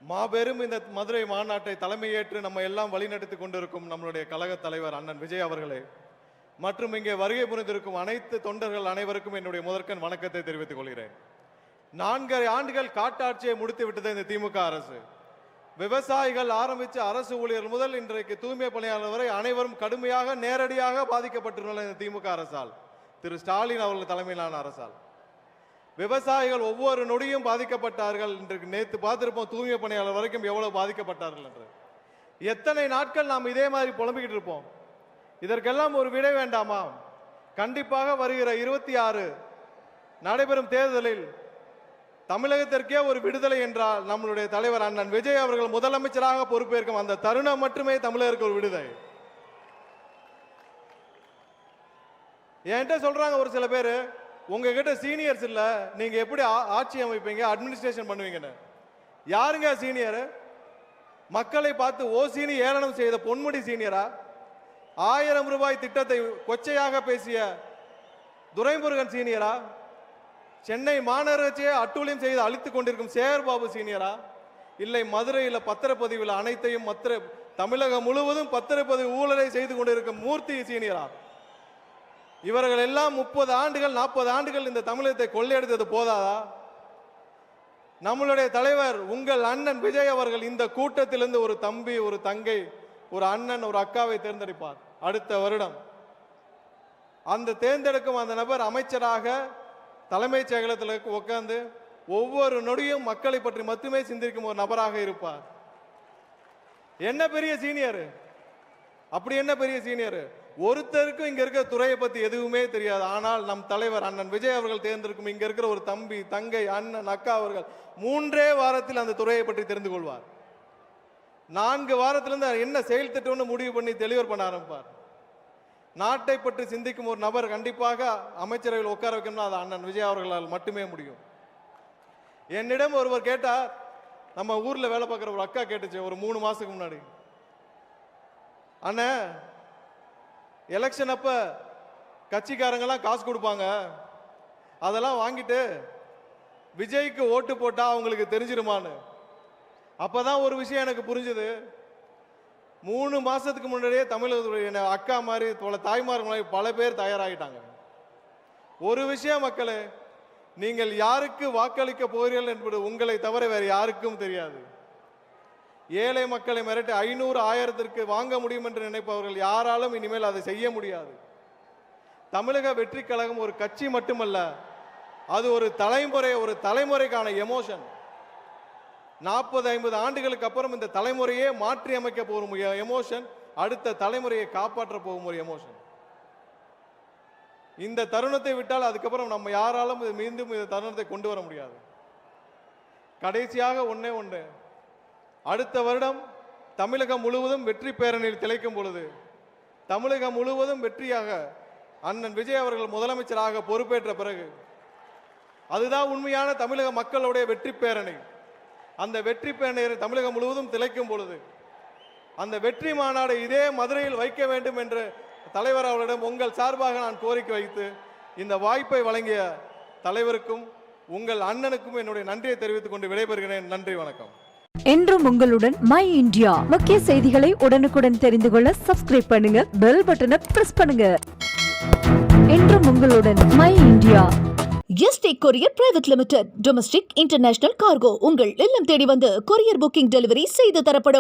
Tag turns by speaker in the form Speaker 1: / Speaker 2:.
Speaker 1: மாபெரும் இந்த மதுரை மாநாட்டை தலைமையேற்று நம்ம எல்லாம் வழிநடத்தி கொண்டிருக்கும் நம்மளுடைய கழக தலைவர் அண்ணன் விஜய் அவர்களே மற்றும் இங்கே வருகை புரிந்திருக்கும் அனைத்து தொண்டர்கள் அனைவருக்கும் என்னுடைய முதற்கண் வணக்கத்தை தெரிவித்துக் கொள்கிறேன். 4 ஆண்டுகள் காட்டாட்சியை முடித்து விட்டது இந்த திமுக அரசு. விவசாயிகள் ஆரம்பித்த அரசு ஊழியர்கள் முதல் இன்றைக்கு தூய்மை பணியாளர் வரை அனைவரும் கடுமையாக நேரடியாக பாதிக்கப்பட்டுள்ள இந்த திமுக அரசால், திரு ஸ்டாலின் அவர்கள் தலைமையிலான அரசால் விவசாயிகள் ஒவ்வொரு நொடியும் பாதிக்கப்பட்டார்கள். இன்றைக்கு நேற்று பார்த்திருப்போம் தூய்மை பணியாளர் வரைக்கும் எவ்வளவு பாதிக்கப்பட்டார்கள் என்று. எத்தனை நாட்கள் நாம் இதே மாதிரி புலம்பிக்கிட்டு இருப்போம்? இதற்கெல்லாம் ஒரு விடை வேண்டாமா? கண்டிப்பாக வருகிற 26 நடைபெறும் தேர்தலில் தமிழகத்திற்கே ஒரு விடுதலை என்றால் நம்மளுடைய தலைவர் அண்ணன் விஜய் அவர்கள் முதலமைச்சராக பொறுப்பேற்கும் அந்த தருணம் மட்டுமே தமிழருக்கு ஒரு விடுதலை. என்கிட்ட சொல்றாங்க ஒரு சில பேர், உங்ககிட்ட சீனியர்ஸ் இல்ல, நீங்க எப்படி ஆட்சி அமைப்பீங்க, அட்மினிஸ்ட்ரேஷன் பண்ணுவீங்கன்னு. யாருங்க சீனியர்? மக்களை பார்த்து ஓசினி ஏளனம் செய்த பொன்முடி சீனியரா? 1000 ரூபாய் திட்டத்தை கொச்சையாக பேசிய துரைமுருகன் சீனியரா? சென்னை மாநகராட்சியை அட்டூழியம் செய்து அழித்துக் கொண்டிருக்கும் சேகர்பாபு சீனியரா? இல்லை மதுரையில் பத்திரப்பதிவில் அனைத்தையும் தமிழகம் முழுவதும் பத்திரப்பதிவு ஊழலை செய்து கொண்டிருக்கும் மூர்த்தி சீனியரா? இவர்கள் எல்லாம் 30 ஆண்டுகள் 40 ஆண்டுகள் இந்த தமிழகத்தை கொள்ளையடித்தது போதாதா? நம்மளுடைய தலைவர் உங்கள் அண்ணன் விஜய் அவர்கள் இந்த கூட்டத்திலிருந்து ஒரு தம்பி, ஒரு தங்கை, ஒரு அண்ணன், ஒரு அக்காவை தேர்ந்தெடுப்பார் அடுத்த வருடம். அந்த தேர்ந்தெடுக்கும் அந்த நபர் அமைச்சராக தலைமைச் செயலகத்தில் உட்கார்ந்து ஒவ்வொரு நொடியும் மக்களை பற்றி மட்டுமே சிந்திக்கும் ஒரு நபராக இருப்பார். என்ன பெரிய சீனியர்? அப்படி என்ன பெரிய சீனியர்? ஒருத்தருக்கும் இங்க இருக்கிற துறையை பத்தி எதுவுமே தெரியாது. ஆனால் நம் தலைவர் அண்ணன் விஜய் அவர்கள் தேர்ந்தெடுக்கும் இங்க இருக்கிற ஒரு தம்பி, தங்கை, அண்ணன், அக்கா அவர்கள் 3 வாரத்தில் அந்த துறையை பற்றி தெரிந்து கொள்வார். 4 வாரத்திலிருந்து என்ன செயல் திட்டம்னு முடிவு பண்ணி டெலிவர் பண்ண ஆரம்பிப்பார். நாட்டை பற்றி சிந்திக்கும் ஒரு நபர் கண்டிப்பாக அமைச்சரவையில் உட்கார வைக்கணும்னா அது அண்ணன் விஜய் அவர்களால் மட்டுமே முடியும். என்னிடம் ஒருவர் கேட்டார், நம்ம ஊர்ல வேலை பார்க்குற ஒரு அக்கா கேட்டுச்சு ஒரு 3 மாசத்துக்கு முன்னாடி, அண்ணா எலெக்ஷன் அப்ப கட்சிக்காரங்கெல்லாம் காசு கொடுப்பாங்க, அதெல்லாம் வாங்கிட்டு விஜய்க்கு ஓட்டு போட்டா அவங்களுக்கு தெரிஞ்சிருமான்னு. அப்பதான் ஒரு விஷயம் எனக்கு புரிஞ்சுது. 3 மாசத்துக்கு முன்னாடியே தமிழகத்துடைய அக்கா மாதிரி தாய்மார் மாதிரி பல பேர் தயாராகிட்டாங்க. ஒரு விஷயம் மக்களே, நீங்கள் யாருக்கு வாக்களிக்க போகிறீர்கள் என்பது உங்களை தவிர வேறு யாருக்கும் தெரியாது. ஏழை மக்களை மிரட்டி 500 1000க்கு வாங்க முடியும் என்று நினைப்பவர்கள் யாராலும் இனிமேல் அதை செய்ய முடியாது. தமிழக வெற்றி கழகம் ஒரு கட்சி மட்டுமல்ல, அது ஒரு தலைமுறைக்கான எமோஷன். 40-50 ஆண்டுகளுக்கு அப்புறம் இந்த தலைமுறையே மாற்றி அமைக்க போகும் எமோஷன், அடுத்த தலைமுறையை காப்பாற்ற போகும் ஒரு எமோஷன். இந்த தருணத்தை விட்டால் அதுக்கப்புறம் நம்ம யாராலும் மீண்டும் இந்த தருணத்தை கொண்டு வர முடியாது. கடைசியாக ஒண்ணே, அடுத்த வருடம் தமிழகம் முழுவதும் வெற்றி பேரணியில் திளைக்கும் பொழுது, தமிழகம் முழுவதும் வெற்றியாக அண்ணன் விஜய் அவர்கள் முதலமைச்சராக பொறுப்பேற்ற பிறகு, அதுதான் உண்மையான தமிழக மக்களுடைய வெற்றி பேரணி. அந்த வெற்றி பேரணியை தமிழகம் முழுவதும் திளைக்கும் பொழுது அந்த வெற்றி மாநாடு இதே மதுரையில் வைக்க வேண்டும் என்று தலைவர் அவர்களிடம் உங்கள் சார்பாக நான் கோரிக்கை வைத்து இந்த வாய்ப்பை வழங்கிய தலைவருக்கும் உங்கள் அண்ணனுக்கும் என்னுடைய நன்றியை தெரிவித்துக் கொண்டு விடைபெறுகிறேன். நன்றி, வணக்கம்.
Speaker 2: என்றும் உங்களுடன் மை இந்தியா. முக்கிய செய்திகளை உடனுக்குடன் தெரிந்து கொள்ள சப்ஸ்கிரைப் பண்ணுங்க, பெல் பட்டனை பிரஸ் பண்ணுங்க. என்றும் உங்களுடன் my India.
Speaker 3: Yesterday courier private limited. Domestic, international cargo உங்கள் இல்லம் தேடி வந்து கொரியர் புக்கிங் டெலிவரி செய்து தரப்படும்.